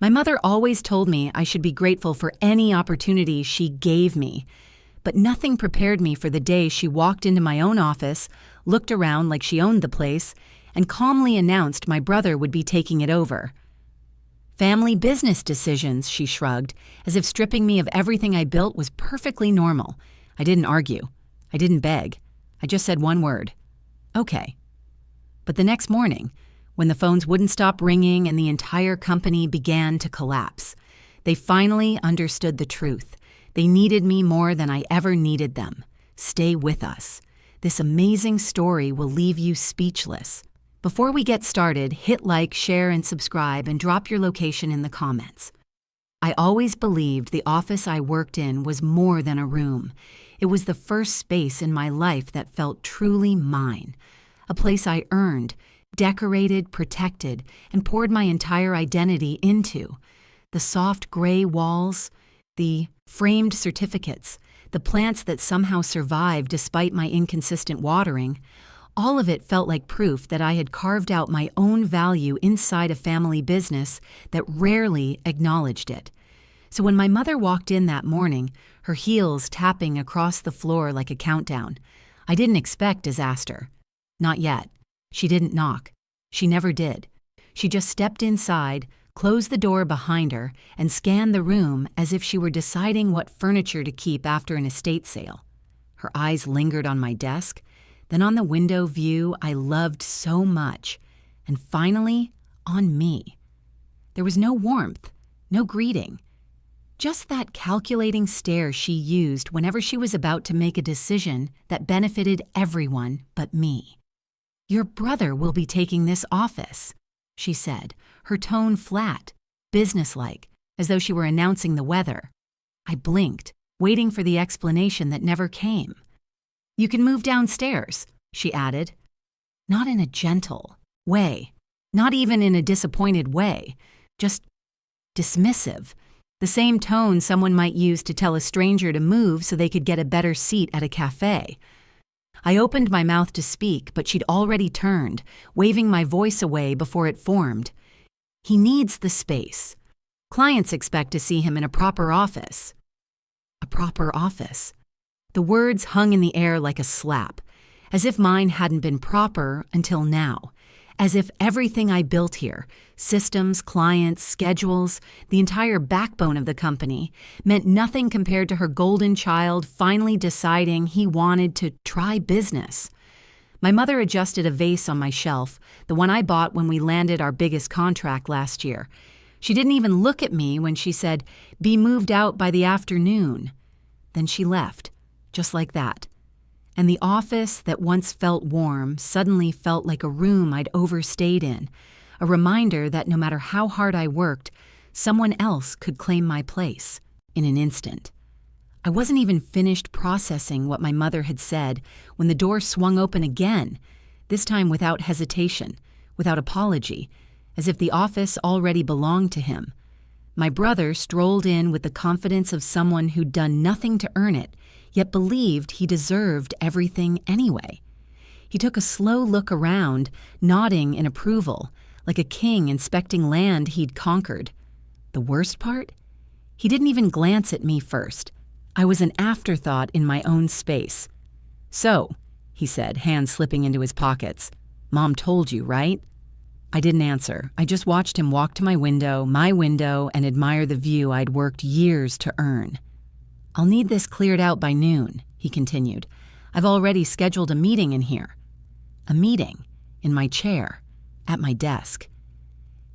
My mother always told me I should be grateful for any opportunity she gave me, but nothing prepared me for the day she walked into my own office, looked around like she owned the place, and calmly announced my brother would be taking it over. Family business decisions, she shrugged, as if stripping me of everything I built was perfectly normal. I didn't argue. I didn't beg. I just said one word. Okay. But the next morning, when the phones wouldn't stop ringing and the entire company began to collapse, they finally understood the truth. They needed me more than I ever needed them. Stay with us. This amazing story will leave you speechless. Before we get started, hit like, share, and subscribe, and drop your location in the comments. I always believed the office I worked in was more than a room. It was the first space in my life that felt truly mine. A place I earned, decorated, protected, and poured my entire identity into. The soft gray walls, the framed certificates, the plants that somehow survived despite my inconsistent watering, all of it felt like proof that I had carved out my own value inside a family business that rarely acknowledged it. So when my mother walked in that morning, her heels tapping across the floor like a countdown, I didn't expect disaster. Not yet. She didn't knock. She never did. She just stepped inside, closed the door behind her, and scanned the room as if she were deciding what furniture to keep after an estate sale. Her eyes lingered on my desk, then on the window view I loved so much, and finally on me. There was no warmth, no greeting, just that calculating stare she used whenever she was about to make a decision that benefited everyone but me. "Your brother will be taking this office," she said, her tone flat, businesslike, as though she were announcing the weather. I blinked, waiting for the explanation that never came. "You can move downstairs," she added. Not in a gentle way, not even in a disappointed way, just dismissive, the same tone someone might use to tell a stranger to move so they could get a better seat at a cafe. I opened my mouth to speak, but she'd already turned, waving my voice away before it formed. "He needs the space. Clients expect to see him in a proper office." A proper office. The words hung in the air like a slap, as if mine hadn't been proper until now, as if everything I built here, systems, clients, schedules, the entire backbone of the company, meant nothing compared to her golden child finally deciding he wanted to try business. My mother adjusted a vase on my shelf, the one I bought when we landed our biggest contract last year. She didn't even look at me when she said, "Be moved out by the afternoon." Then she left, just like that. And the office that once felt warm suddenly felt like a room I'd overstayed in, a reminder that no matter how hard I worked, someone else could claim my place in an instant. I wasn't even finished processing what my mother had said when the door swung open again, this time without hesitation, without apology, as if the office already belonged to him. My brother strolled in with the confidence of someone who'd done nothing to earn it, yet believed he deserved everything anyway. He took a slow look around, nodding in approval, like a king inspecting land he'd conquered. The worst part? He didn't even glance at me first. I was an afterthought in my own space. "So," he said, hands slipping into his pockets, "Mom told you, right?" I didn't answer. I just watched him walk to my window, and admire the view I'd worked years to earn. "I'll need this cleared out by noon," he continued. "I've already scheduled a meeting in here." A meeting, in my chair, at my desk.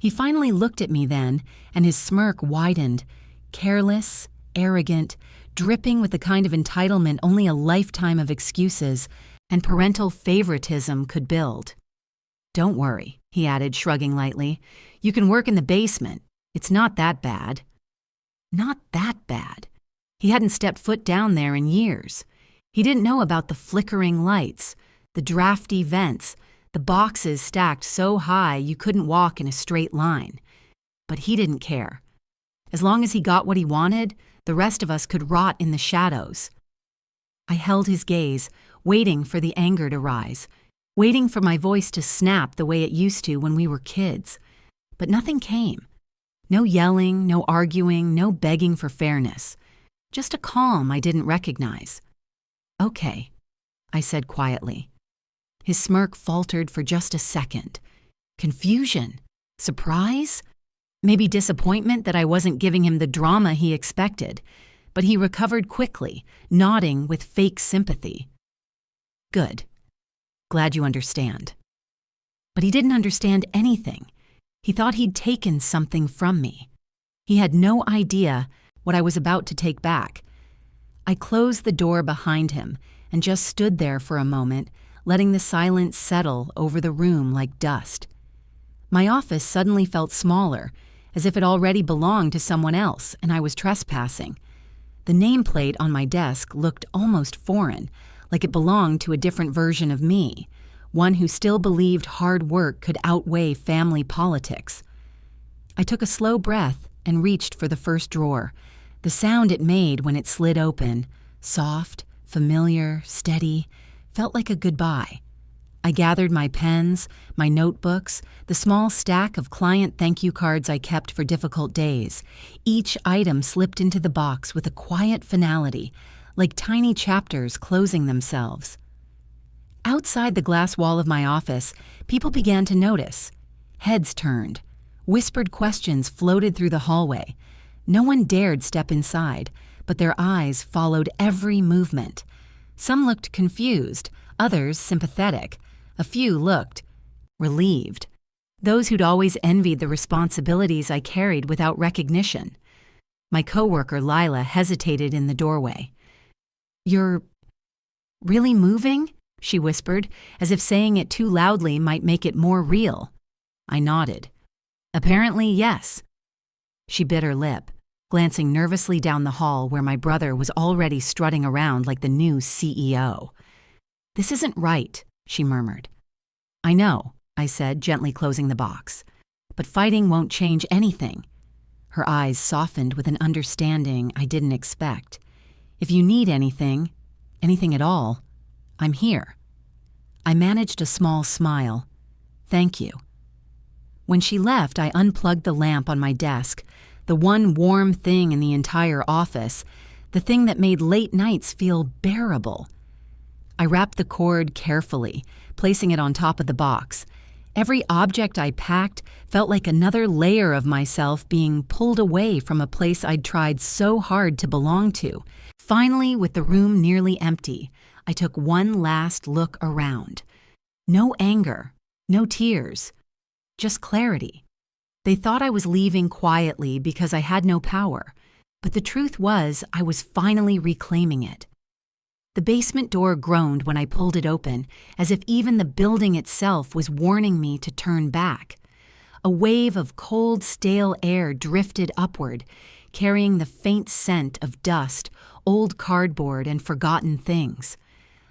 He finally looked at me then, and his smirk widened, careless, arrogant, dripping with the kind of entitlement only a lifetime of excuses and parental favoritism could build. "Don't worry," he added, shrugging lightly. "You can work in the basement. It's not that bad." Not that bad. He hadn't stepped foot down there in years. He didn't know about the flickering lights, the drafty vents, the boxes stacked so high you couldn't walk in a straight line. But he didn't care. As long as he got what he wanted, the rest of us could rot in the shadows. I held his gaze, waiting for the anger to rise, waiting for my voice to snap the way it used to when we were kids. But nothing came. No yelling, no arguing, no begging for fairness. Just a calm I didn't recognize. "Okay," I said quietly. His smirk faltered for just a second. Confusion? Surprise? Maybe disappointment that I wasn't giving him the drama he expected, but he recovered quickly, nodding with fake sympathy. "Good. Glad you understand." But he didn't understand anything. He thought he'd taken something from me. He had no idea what I was about to take back. I closed the door behind him and just stood there for a moment, letting the silence settle over the room like dust. My office suddenly felt smaller, as if it already belonged to someone else and I was trespassing. The nameplate on my desk looked almost foreign, like it belonged to a different version of me, one who still believed hard work could outweigh family politics. I took a slow breath and reached for the first drawer. The sound it made when it slid open, soft, familiar, steady, felt like a goodbye. I gathered my pens, my notebooks, the small stack of client thank you cards I kept for difficult days. Each item slipped into the box with a quiet finality, like tiny chapters closing themselves. Outside the glass wall of my office, people began to notice. Heads turned. Whispered questions floated through the hallway. No one dared step inside, but their eyes followed every movement. Some looked confused, others sympathetic. A few looked relieved. Those who'd always envied the responsibilities I carried without recognition. My coworker, Lila, hesitated in the doorway. "You're really moving?" she whispered, as if saying it too loudly might make it more real. I nodded. "Apparently, yes." She bit her lip, glancing nervously down the hall where my brother was already strutting around like the new CEO. "This isn't right," she murmured. "I know," I said, gently closing the box. "But fighting won't change anything." Her eyes softened with an understanding I didn't expect. "If you need anything at all, I'm here." I managed a small smile. "Thank you." When she left, I unplugged the lamp on my desk, the one warm thing in the entire office, the thing that made late nights feel bearable. I wrapped the cord carefully, placing it on top of the box. Every object I packed felt like another layer of myself being pulled away from a place I'd tried so hard to belong to. Finally, with the room nearly empty, I took one last look around. No anger, no tears, just clarity. They thought I was leaving quietly because I had no power, but the truth was I was finally reclaiming it. The basement door groaned when I pulled it open, as if even the building itself was warning me to turn back. A wave of cold, stale air drifted upward, carrying the faint scent of dust, old cardboard, and forgotten things.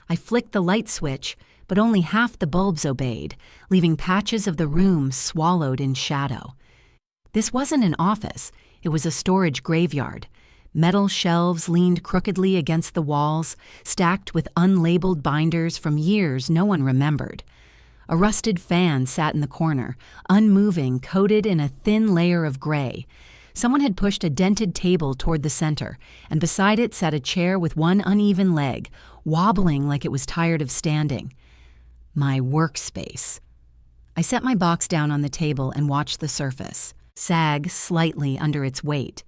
I flicked the light switch, but only half the bulbs obeyed, leaving patches of the room swallowed in shadow. This wasn't an office, it was a storage graveyard. Metal shelves leaned crookedly against the walls, stacked with unlabeled binders from years no one remembered. A rusted fan sat in the corner, unmoving, coated in a thin layer of gray. Someone had pushed a dented table toward the center, and beside it sat a chair with one uneven leg, wobbling like it was tired of standing. My workspace. I set my box down on the table and watched the surface, sag slightly under its weight.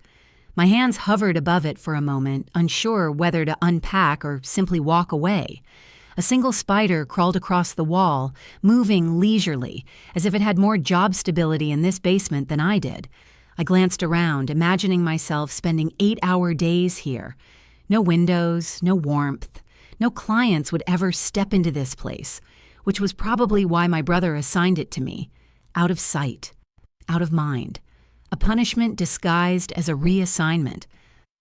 My hands hovered above it for a moment, unsure whether to unpack or simply walk away. A single spider crawled across the wall, moving leisurely, as if it had more job stability in this basement than I did. I glanced around, imagining myself spending 8-hour days here. No windows, no warmth. No clients would ever step into this place, which was probably why my brother assigned it to me. Out of sight, out of mind. A punishment disguised as a reassignment.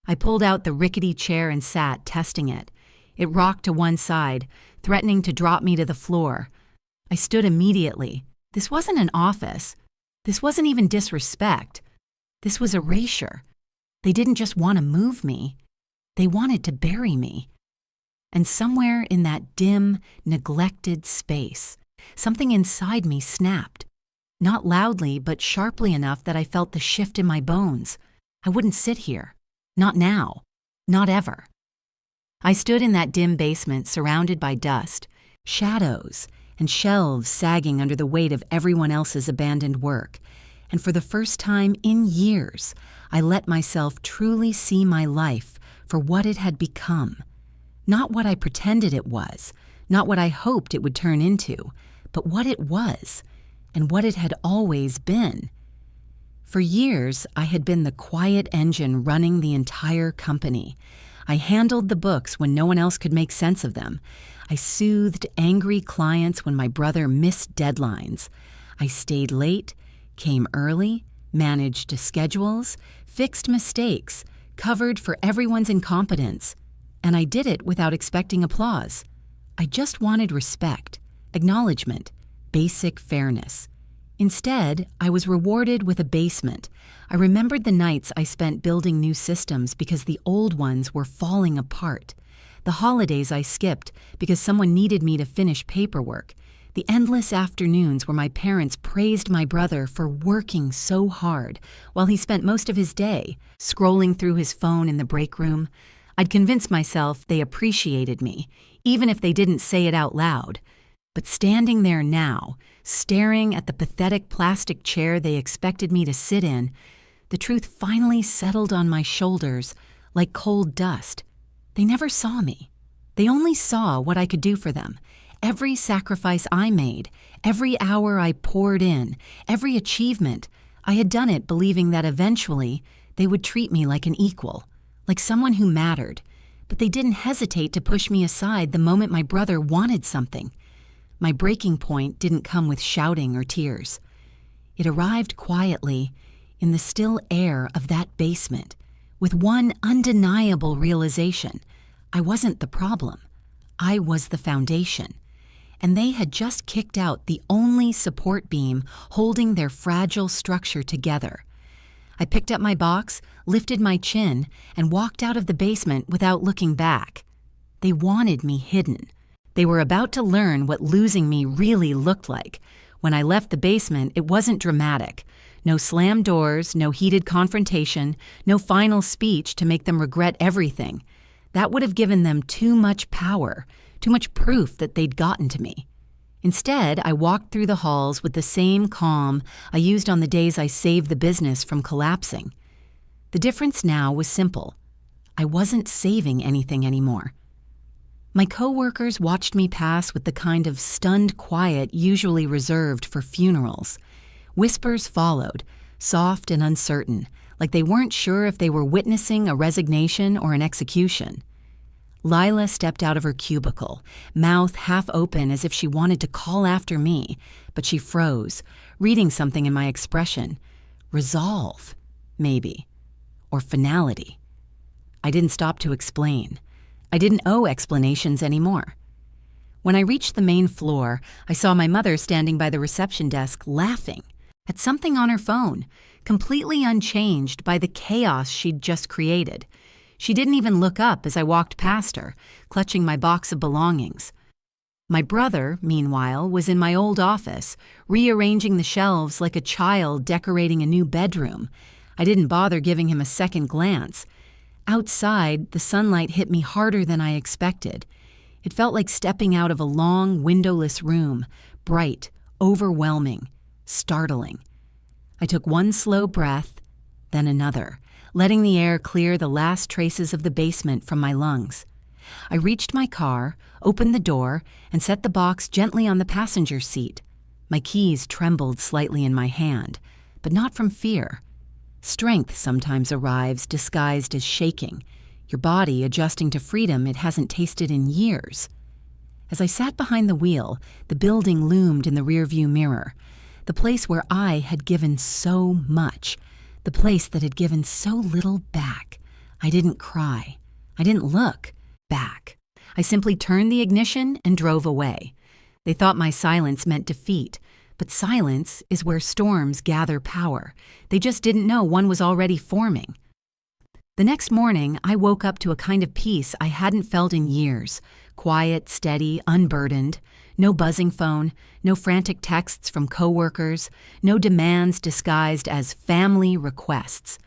I pulled out the rickety chair and sat, testing it. It rocked to one side, threatening to drop me to the floor. I stood immediately. This wasn't an office. This wasn't even disrespect. This was erasure. They didn't just want to move me. They wanted to bury me. And somewhere in that dim, neglected space, something inside me snapped. Not loudly, but sharply enough that I felt the shift in my bones. I wouldn't sit here. Not now. Not ever. I stood in that dim basement surrounded by dust, shadows, and shelves sagging under the weight of everyone else's abandoned work, and for the first time in years, I let myself truly see my life for what it had become. Not what I pretended it was, not what I hoped it would turn into, but what it was, and what it had always been. For years, I had been the quiet engine running the entire company. I handled the books when no one else could make sense of them. I soothed angry clients when my brother missed deadlines. I stayed late, came early, managed schedules, fixed mistakes, covered for everyone's incompetence. And I did it without expecting applause. I just wanted respect, acknowledgement, basic fairness. Instead, I was rewarded with a basement. I remembered the nights I spent building new systems because the old ones were falling apart. The holidays I skipped because someone needed me to finish paperwork. The endless afternoons where my parents praised my brother for working so hard while he spent most of his day scrolling through his phone in the break room. I'd convince myself they appreciated me, even if they didn't say it out loud. But standing there now, staring at the pathetic plastic chair they expected me to sit in, the truth finally settled on my shoulders like cold dust. They never saw me. They only saw what I could do for them. Every sacrifice I made, every hour I poured in, every achievement, I had done it believing that eventually they would treat me like an equal, like someone who mattered. But they didn't hesitate to push me aside the moment my brother wanted something. My breaking point didn't come with shouting or tears. It arrived quietly in the still air of that basement, with one undeniable realization. I wasn't the problem. I was the foundation. And they had just kicked out the only support beam holding their fragile structure together. I picked up my box, lifted my chin, and walked out of the basement without looking back. They wanted me hidden. They were about to learn what losing me really looked like. When I left the basement, it wasn't dramatic. No slammed doors, no heated confrontation, no final speech to make them regret everything. That would have given them too much power, too much proof that they'd gotten to me. Instead, I walked through the halls with the same calm I used on the days I saved the business from collapsing. The difference now was simple. I wasn't saving anything anymore. My coworkers watched me pass with the kind of stunned quiet usually reserved for funerals. Whispers followed, soft and uncertain, like they weren't sure if they were witnessing a resignation or an execution. Lila stepped out of her cubicle, mouth half open as if she wanted to call after me, but she froze, reading something in my expression. Resolve, maybe. Or finality. I didn't stop to explain. I didn't owe explanations anymore. When I reached the main floor, I saw my mother standing by the reception desk laughing at something on her phone, completely unchanged by the chaos she'd just created. She didn't even look up as I walked past her, clutching my box of belongings. My brother, meanwhile, was in my old office, rearranging the shelves like a child decorating a new bedroom. I didn't bother giving him a second glance. Outside, the sunlight hit me harder than I expected. It felt like stepping out of a long, windowless room, bright, overwhelming, startling. I took one slow breath, then another, letting the air clear the last traces of the basement from my lungs. I reached my car, opened the door, and set the box gently on the passenger seat. My keys trembled slightly in my hand, but not from fear. Strength sometimes arrives disguised as shaking, your body adjusting to freedom it hasn't tasted in years. As I sat behind the wheel, the building loomed in the rearview mirror, the place where I had given so much, the place that had given so little back. I didn't cry. I didn't look back. I simply turned the ignition and drove away. They thought my silence meant defeat, but silence is where storms gather power. They just didn't know one was already forming. The next morning, I woke up to a kind of peace I hadn't felt in years. Quiet, steady, unburdened. No buzzing phone, no frantic texts from coworkers, no demands disguised as family requests.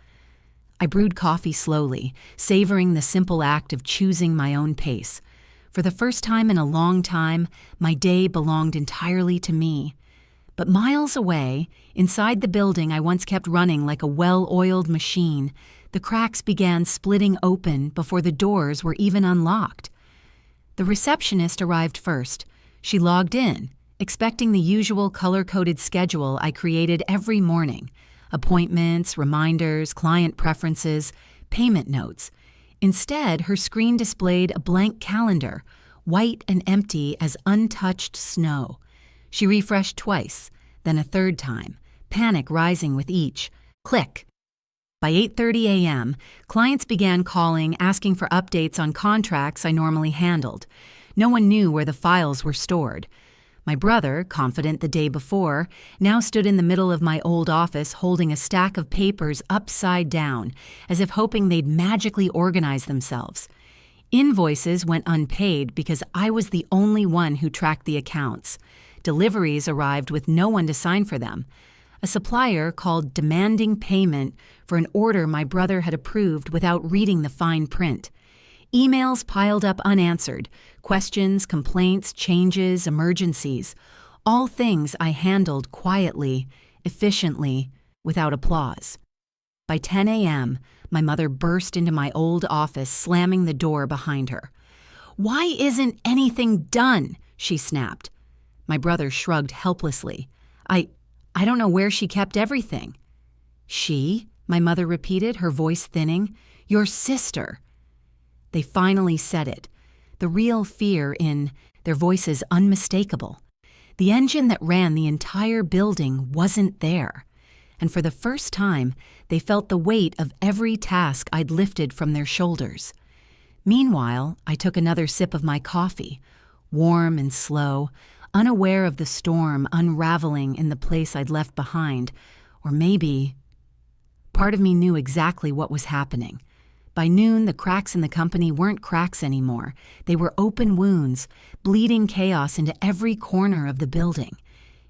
I brewed coffee slowly, savoring the simple act of choosing my own pace. For the first time in a long time, my day belonged entirely to me. But miles away, inside the building I once kept running like a well-oiled machine, the cracks began splitting open before the doors were even unlocked. The receptionist arrived first. She logged in, expecting the usual color-coded schedule I created every morning: appointments, reminders, client preferences, payment notes. Instead, her screen displayed a blank calendar, white and empty as untouched snow. She refreshed twice, then a third time, panic rising with each. Click. By 8:30 a.m., clients began calling, asking for updates on contracts I normally handled. No one knew where the files were stored. My brother, confident the day before, now stood in the middle of my old office holding a stack of papers upside down, as if hoping they'd magically organize themselves. Invoices went unpaid because I was the only one who tracked the accounts. Deliveries arrived with no one to sign for them. A supplier called demanding payment for an order my brother had approved without reading the fine print. Emails piled up unanswered, questions, complaints, changes, emergencies, all things I handled quietly, efficiently, without applause. By 10 a.m., my mother burst into my old office, slamming the door behind her. "Why isn't anything done?" she snapped. My brother shrugged helplessly. I don't know where she kept everything." "She?" my mother repeated, her voice thinning. "Your sister." They finally said it, the real fear in their voices unmistakable. The engine that ran the entire building wasn't there, and for the first time, they felt the weight of every task I'd lifted from their shoulders. Meanwhile, I took another sip of my coffee, warm and slow, unaware of the storm unraveling in the place I'd left behind, or maybe... Part of me knew exactly what was happening. By noon, the cracks in the company weren't cracks anymore. They were open wounds, bleeding chaos into every corner of the building.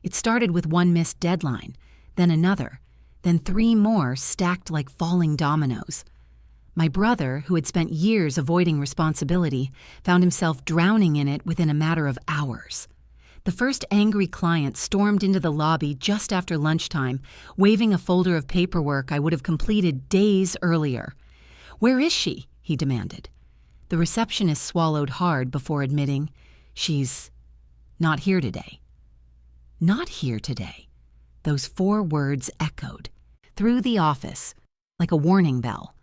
It started with one missed deadline, then another, then 3 more stacked like falling dominoes. My brother, who had spent years avoiding responsibility, found himself drowning in it within a matter of hours. The first angry client stormed into the lobby just after lunchtime, waving a folder of paperwork I would have completed days earlier. "Where is she?" he demanded. The receptionist swallowed hard before admitting, "She's not here today." Not here today. Those 4 words echoed through the office like a warning bell.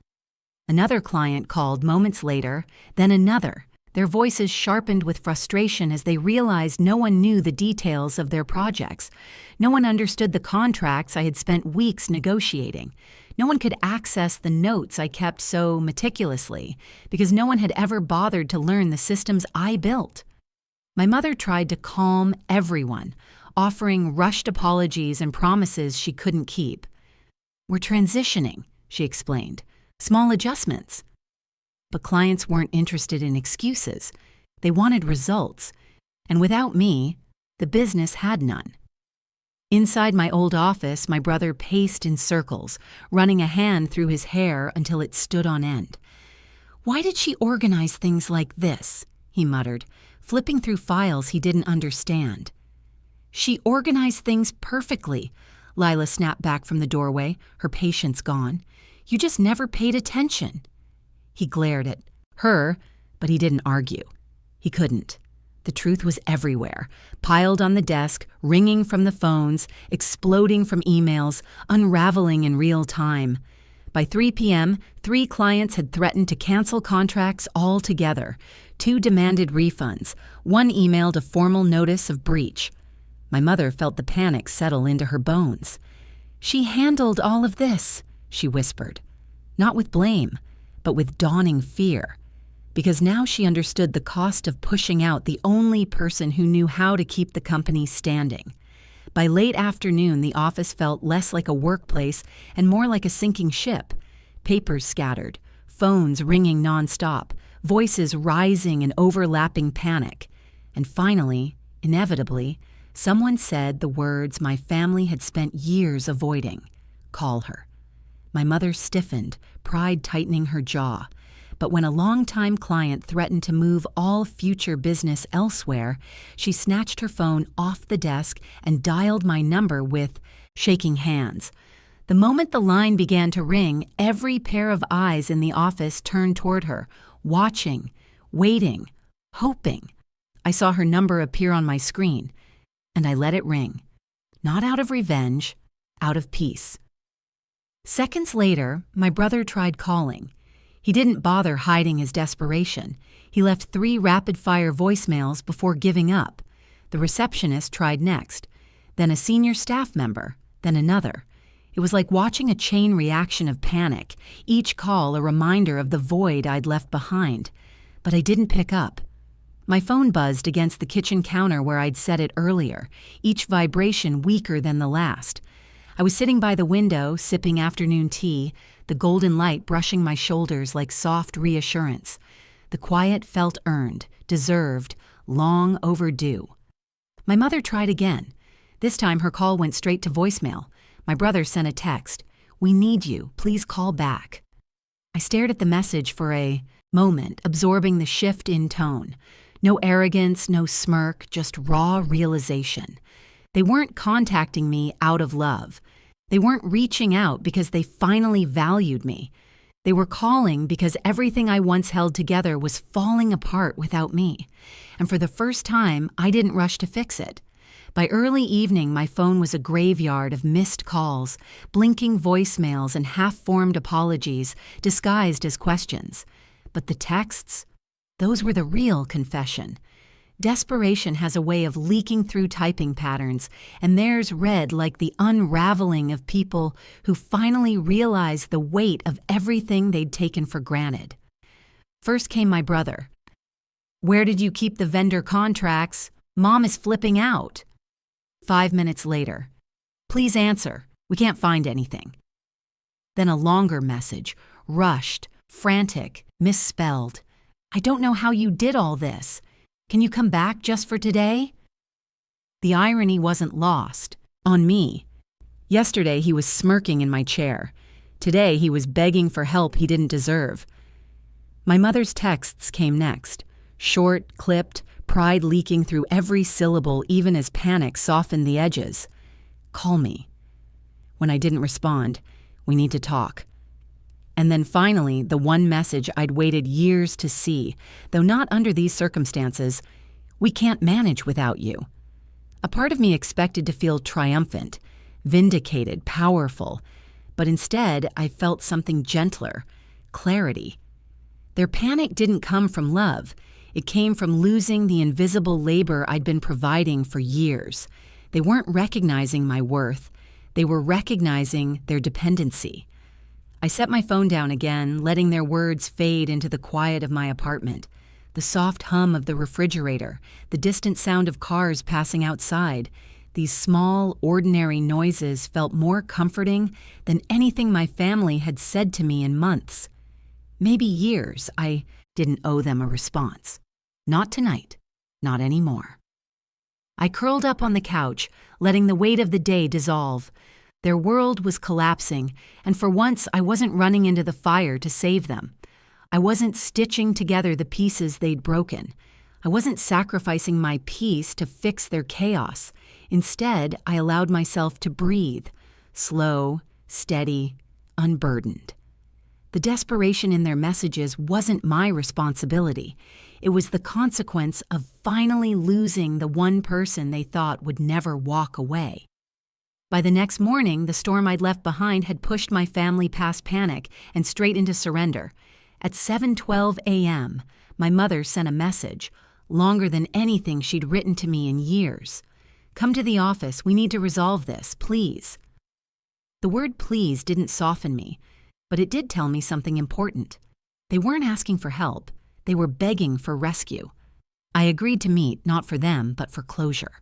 Another client called moments later, then another, their voices sharpened with frustration as they realized no one knew the details of their projects. No one understood the contracts I had spent weeks negotiating. No one could access the notes I kept so meticulously because no one had ever bothered to learn the systems I built. My mother tried to calm everyone, offering rushed apologies and promises she couldn't keep. "We're transitioning," she explained. "Small adjustments." But clients weren't interested in excuses. They wanted results. And without me, the business had none. Inside my old office, my brother paced in circles, running a hand through his hair until it stood on end. "Why did she organize things like this?" he muttered, flipping through files he didn't understand. "She organized things perfectly," Lila snapped back from the doorway, her patience gone. "You just never paid attention." He glared at her, but he didn't argue. He couldn't. The truth was everywhere, piled on the desk, ringing from the phones, exploding from emails, unraveling in real time. By 3 p.m., 3 clients had threatened to cancel contracts altogether. 2 demanded refunds. 1 emailed a formal notice of breach. My mother felt the panic settle into her bones. "She handled all of this," she whispered. Not with blame, but with dawning fear, because now she understood the cost of pushing out the only person who knew how to keep the company standing. By late afternoon, the office felt less like a workplace and more like a sinking ship. Papers scattered, phones ringing nonstop, voices rising in overlapping panic. And finally, Inevitably, someone said the words my family had spent years avoiding: call her. My mother stiffened, pride tightening her jaw. But when a longtime client threatened to move all future business elsewhere, she snatched her phone off the desk and dialed my number with shaking hands. The moment the line began to ring, every pair of eyes in the office turned toward her, watching, waiting, hoping. I saw her number appear on my screen, and I let it ring. Not out of revenge, out of peace. Seconds later, my brother tried calling. He didn't bother hiding his desperation. He left 3 rapid-fire voicemails before giving up. The receptionist tried next, then a senior staff member, then another. It was like watching a chain reaction of panic, each call a reminder of the void I'd left behind. But I didn't pick up. My phone buzzed against the kitchen counter where I'd set it earlier, each vibration weaker than the last. I was sitting by the window, sipping afternoon tea, the golden light brushing my shoulders like soft reassurance. The quiet felt earned, deserved, long overdue. My mother tried again. This time her call went straight to voicemail. My brother sent a text: "We need you. Please call back." I stared at the message for a moment, absorbing the shift in tone. No arrogance, no smirk, just raw realization. They weren't contacting me out of love. They weren't reaching out because they finally valued me. They were calling because everything I once held together was falling apart without me. And for the first time, I didn't rush to fix it. By early evening, my phone was a graveyard of missed calls, blinking voicemails and half-formed apologies disguised as questions. But the texts? Those were the real confession. Desperation has a way of leaking through typing patterns, and theirs read like the unraveling of people who finally realized the weight of everything they'd taken for granted. First came my brother. "Where did you keep the vendor contracts? Mom is flipping out." 5 minutes later, "Please answer. We can't find anything." Then a longer message, rushed, frantic, misspelled. "I don't know how you did all this. Can you come back just for today?" The irony wasn't lost on me. Yesterday he was smirking in my chair. Today he was begging for help he didn't deserve. My mother's texts came next, short, clipped, pride leaking through every syllable even as panic softened the edges. "Call me." When I didn't respond, "We need to talk." And then finally, the one message I'd waited years to see, though not under these circumstances: "We can't manage without you." A part of me expected to feel triumphant, vindicated, powerful, but instead I felt something gentler: clarity. Their panic didn't come from love. It came from losing the invisible labor I'd been providing for years. They weren't recognizing my worth. They were recognizing their dependency. I set my phone down again, letting their words fade into the quiet of my apartment. The soft hum of the refrigerator, the distant sound of cars passing outside. These small, ordinary noises felt more comforting than anything my family had said to me in months. Maybe years. I didn't owe them a response. Not tonight. Not anymore. I curled up on the couch, letting the weight of the day dissolve. Their world was collapsing, and for once I wasn't running into the fire to save them. I wasn't stitching together the pieces they'd broken. I wasn't sacrificing my peace to fix their chaos. Instead, I allowed myself to breathe, slow, steady, unburdened. The desperation in their messages wasn't my responsibility. It was the consequence of finally losing the one person they thought would never walk away. By the next morning, the storm I'd left behind had pushed my family past panic and straight into surrender. At 7:12 a.m., my mother sent a message, longer than anything she'd written to me in years. "Come to the office. We need to resolve this, please." The word please didn't soften me, but it did tell me something important. They weren't asking for help. They were begging for rescue. I agreed to meet, not for them, but for closure.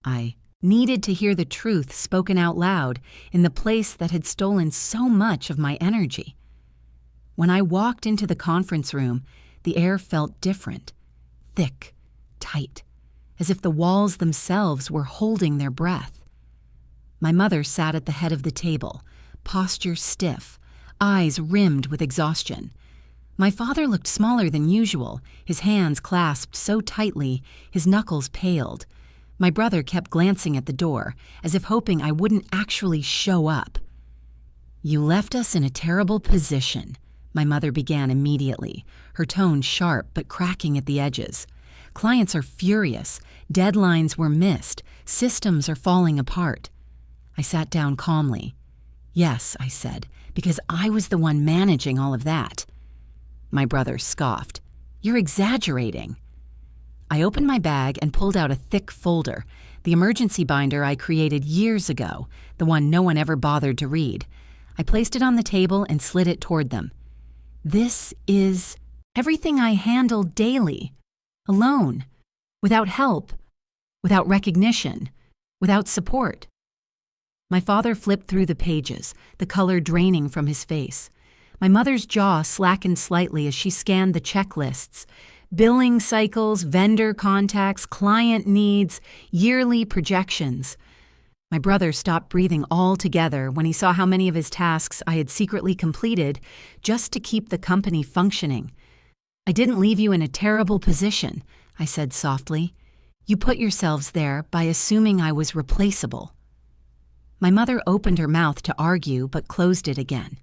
I needed to hear the truth spoken out loud in the place that had stolen so much of my energy. When I walked into the conference room, the air felt different, thick, tight, as if the walls themselves were holding their breath. My mother sat at the head of the table, posture stiff, eyes rimmed with exhaustion. My father looked smaller than usual, his hands clasped so tightly, his knuckles paled. My brother kept glancing at the door, as if hoping I wouldn't actually show up. "You left us in a terrible position," my mother began immediately, her tone sharp but cracking at the edges. "Clients are furious, deadlines were missed, systems are falling apart." I sat down calmly. "Yes," I said, "because I was the one managing all of that." My brother scoffed. "You're exaggerating." I opened my bag and pulled out a thick folder, the emergency binder I created years ago, the one no one ever bothered to read. I placed it on the table and slid it toward them. "This is everything I handle daily, alone, without help, without recognition, without support." My father flipped through the pages, the color draining from his face. My mother's jaw slackened slightly as she scanned the checklists. Billing cycles, vendor contacts, client needs, yearly projections. My brother stopped breathing altogether when he saw how many of his tasks I had secretly completed just to keep the company functioning. "I didn't leave you in a terrible position," I said softly. "You put yourselves there by assuming I was replaceable." My mother opened her mouth to argue but closed it again.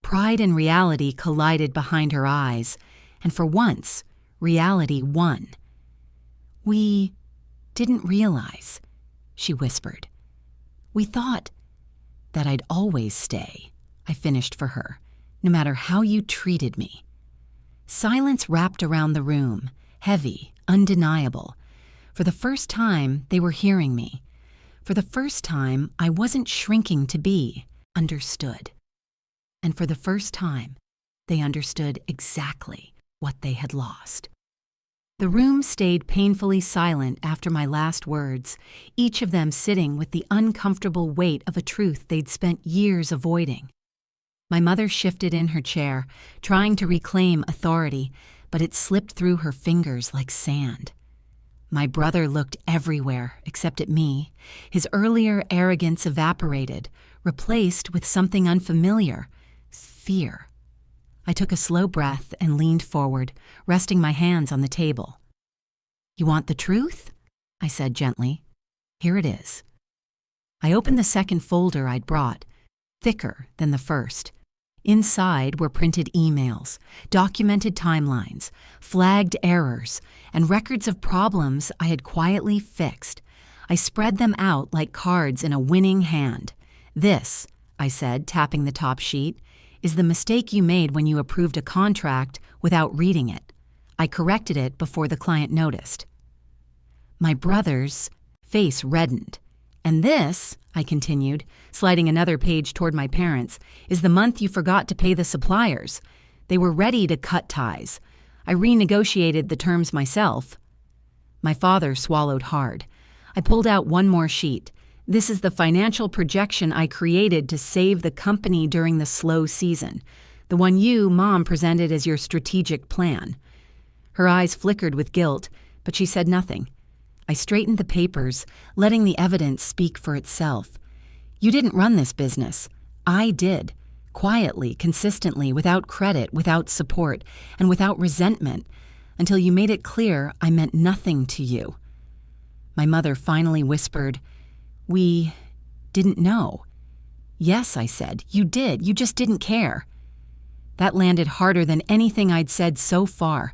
Pride and reality collided behind her eyes, and for once, reality won. "We didn't realize," she whispered. "We thought that I'd always stay," I finished for her, "no matter how you treated me." Silence wrapped around the room, heavy, undeniable. For the first time, they were hearing me. For the first time, I wasn't shrinking to be understood. And for the first time, they understood exactly what they had lost. The room stayed painfully silent after my last words, each of them sitting with the uncomfortable weight of a truth they'd spent years avoiding. My mother shifted in her chair, trying to reclaim authority, but it slipped through her fingers like sand. My brother looked everywhere except at me. His earlier arrogance evaporated, replaced with something unfamiliar: fear. I took a slow breath and leaned forward, resting my hands on the table. "You want the truth?" I said gently. "Here it is." I opened the second folder I'd brought, thicker than the first. Inside were printed emails, documented timelines, flagged errors, and records of problems I had quietly fixed. I spread them out like cards in a winning hand. "This," I said, tapping the top sheet, "is the mistake you made when you approved a contract without reading it. I corrected it before the client noticed." My brother's face reddened. "And this," I continued, sliding another page toward my parents, "is the month you forgot to pay the suppliers. They were ready to cut ties. I renegotiated the terms myself." My father swallowed hard. I pulled out one more sheet. "This is the financial projection I created to save the company during the slow season, the one you, Mom, presented as your strategic plan." Her eyes flickered with guilt, but she said nothing. I straightened the papers, letting the evidence speak for itself. "You didn't run this business. I did. Quietly, consistently, without credit, without support, and without resentment, until you made it clear I meant nothing to you." My mother finally whispered, "We didn't know." "Yes," I said, "you did. You just didn't care." That landed harder than anything I'd said so far.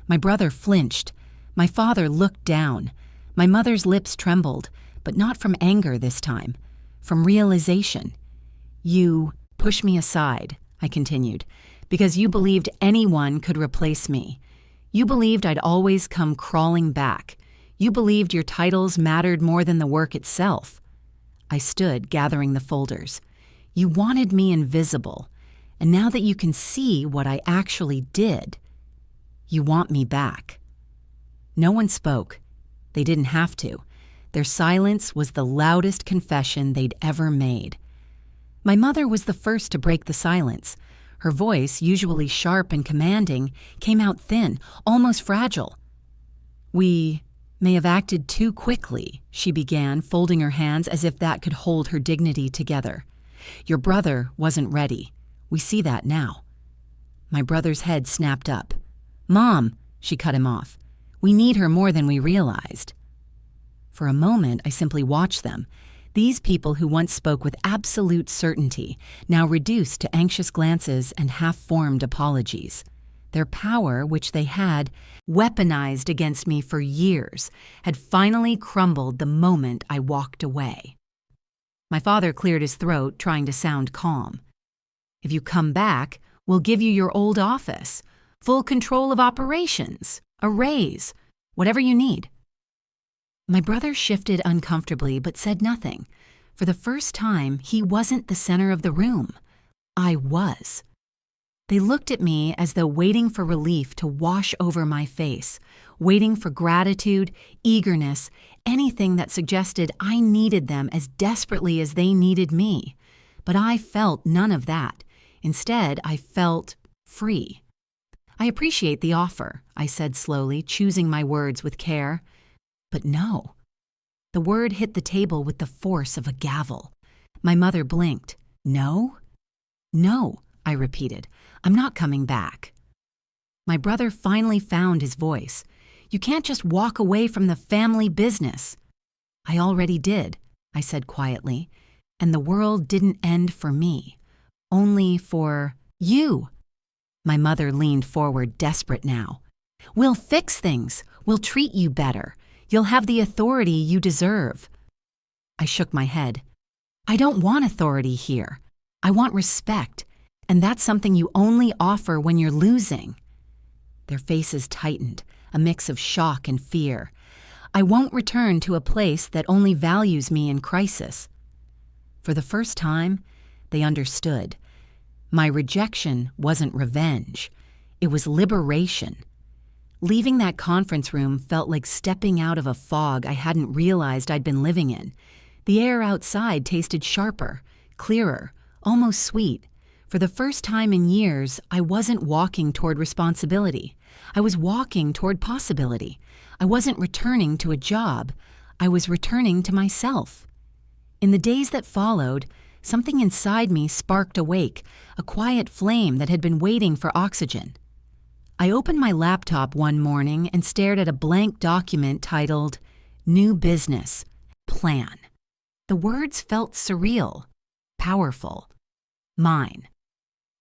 My brother flinched. My father looked down. My mother's lips trembled, but not from anger this time, from realization. "You pushed me aside," I continued, "because you believed anyone could replace me. You believed I'd always come crawling back. You believed your titles mattered more than the work itself." I stood, gathering the folders. "You wanted me invisible, and now that you can see what I actually did, you want me back." No one spoke. They didn't have to. Their silence was the loudest confession they'd ever made. My mother was the first to break the silence. Her voice, usually sharp and commanding, came out thin, almost fragile. "We may have acted too quickly," she began, folding her hands as if that could hold her dignity together. "Your brother wasn't ready. We see that now." My brother's head snapped up. "Mom," she cut him off, "we need her more than we realized." For a moment, I simply watched them. These people who once spoke with absolute certainty, now reduced to anxious glances and half-formed apologies. Their power, which they had weaponized against me for years, had finally crumbled the moment I walked away. My father cleared his throat, trying to sound calm. "If you come back, we'll give you your old office, full control of operations, a raise, whatever you need." My brother shifted uncomfortably but said nothing. For the first time, he wasn't the center of the room. I was. They looked at me as though waiting for relief to wash over my face, waiting for gratitude, eagerness, anything that suggested I needed them as desperately as they needed me. But I felt none of that. Instead, I felt free. "I appreciate the offer," I said slowly, choosing my words with care. But no. The word hit the table with the force of a gavel. My mother blinked. "No? No," I repeated. "I'm not coming back." My brother finally found his voice. "You can't just walk away from the family business." "I already did," I said quietly, "and the world didn't end for me. Only for you." My mother leaned forward, desperate now. "We'll fix things. We'll treat you better. You'll have the authority you deserve." I shook my head. "I don't want authority here. I want respect, and that's something you only offer when you're losing." Their faces tightened, a mix of shock and fear. "I won't return to a place that only values me in crisis." For the first time, they understood. My rejection wasn't revenge. It was liberation. Leaving that conference room felt like stepping out of a fog I hadn't realized I'd been living in. The air outside tasted sharper, clearer, almost sweet. For the first time in years, I wasn't walking toward responsibility. I was walking toward possibility. I wasn't returning to a job. I was returning to myself. In the days that followed, something inside me sparked awake, a quiet flame that had been waiting for oxygen. I opened my laptop one morning and stared at a blank document titled New Business Plan. The words felt surreal, powerful, mine.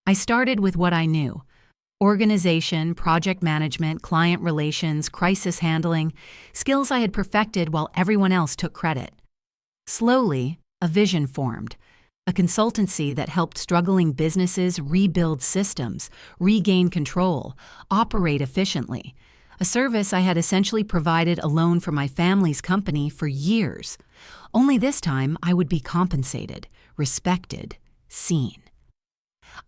I started with what I knew: organization, project management, client relations, crisis handling, skills I had perfected while everyone else took credit. Slowly, a vision formed. A consultancy that helped struggling businesses rebuild systems, regain control, operate efficiently. A service I had essentially provided alone for my family's company for years. Only this time I would be compensated, respected, seen.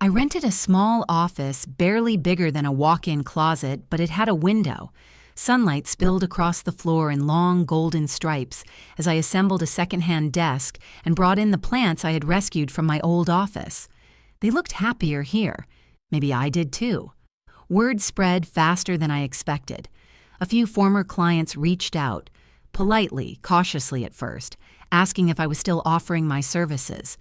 I rented a small office barely bigger than a walk-in closet, but it had a window. Sunlight spilled across the floor in long golden stripes as I assembled a second-hand desk and brought in the plants I had rescued from my old office. They looked happier here. Maybe I did too. Word spread faster than I expected. A few former clients reached out, politely, cautiously at first, asking if I was still offering my services.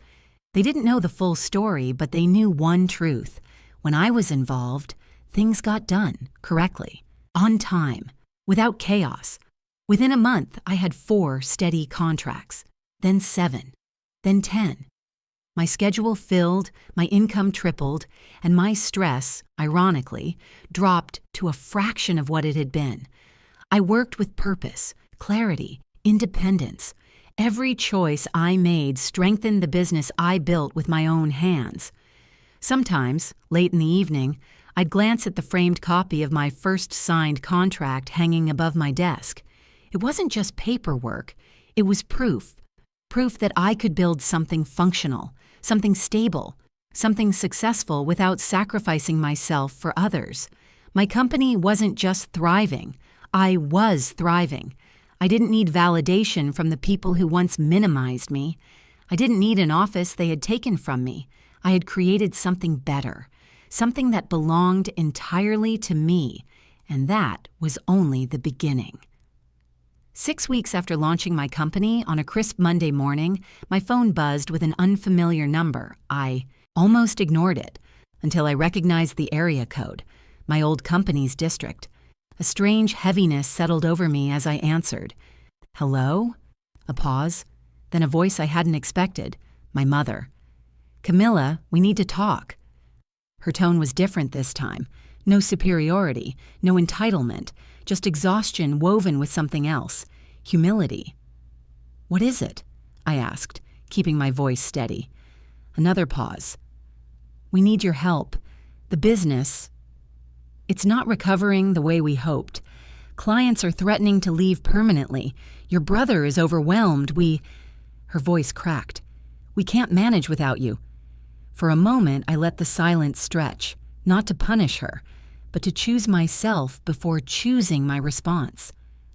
They didn't know the full story, but they knew one truth. When I was involved, things got done correctly. On time, without chaos. Within a month, I had 4 steady contracts, then 7, then 10. My schedule filled, my income tripled, and my stress, ironically, dropped to a fraction of what it had been. I worked with purpose, clarity, independence. Every choice I made strengthened the business I built with my own hands. Sometimes, late in the evening, I'd glance at the framed copy of my first signed contract hanging above my desk. It wasn't just paperwork, it was proof. Proof that I could build something functional, something stable, something successful without sacrificing myself for others. My company wasn't just thriving, I was thriving. I didn't need validation from the people who once minimized me. I didn't need an office they had taken from me. I had created something better. Something that belonged entirely to me, and that was only the beginning. 6 weeks after launching my company, on a crisp Monday morning, my phone buzzed with an unfamiliar number. I almost ignored it until I recognized the area code, my old company's district. A strange heaviness settled over me as I answered. "Hello?" A pause, then a voice I hadn't expected, my mother. "Camilla, we need to talk." Her tone was different this time. No superiority, no entitlement, just exhaustion woven with something else, humility. "What is it?" I asked, keeping my voice steady. Another pause. "We need your help. The business, it's not recovering the way we hoped. Clients are threatening to leave permanently. Your brother is overwhelmed. Her voice cracked. "We can't manage without you." For a moment, I let the silence stretch, not to punish her, but to choose myself before choosing my response.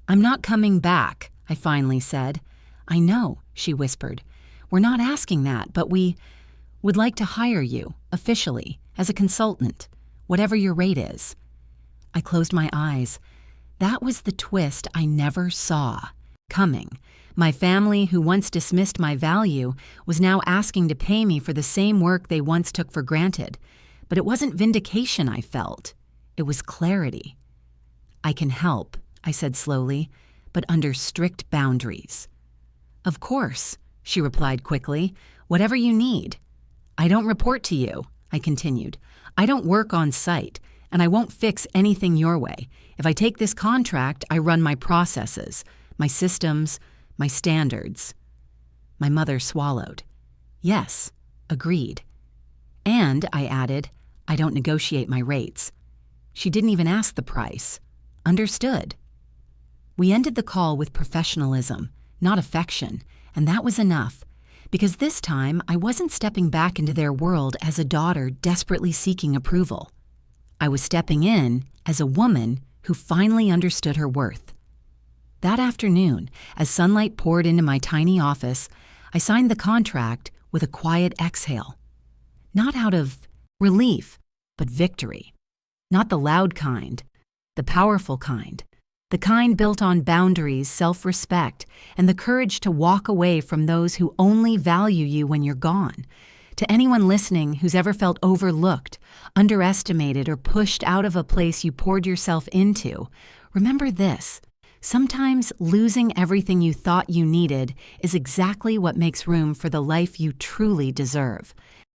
"I'm not coming back," I finally said. "I know," she whispered. "We're not asking that, but we would like to hire you, officially, as a consultant, whatever your rate is." I closed my eyes. That was the twist I never saw coming. My family, who once dismissed my value, was now asking to pay me for the same work they once took for granted. But it wasn't vindication I felt. It was clarity. "I can help," I said slowly, "but under strict boundaries." "Of course," she replied quickly. "Whatever you need." "I don't report to you," I continued. "I don't work on site, and I won't fix anything your way. If I take this contract, I run my processes, my systems, my standards." My mother swallowed. "Yes," agreed. "And," I added, "I don't negotiate my rates." She didn't even ask the price. Understood. We ended the call with professionalism, not affection, and that was enough, because this time I wasn't stepping back into their world as a daughter desperately seeking approval. I was stepping in as a woman who finally understood her worth. That afternoon, as sunlight poured into my tiny office, I signed the contract with a quiet exhale. Not out of relief, but victory. Not the loud kind, the powerful kind. The kind built on boundaries, self-respect, and the courage to walk away from those who only value you when you're gone. To anyone listening who's ever felt overlooked, underestimated, or pushed out of a place you poured yourself into, remember this. Sometimes losing everything you thought you needed is exactly what makes room for the life you truly deserve.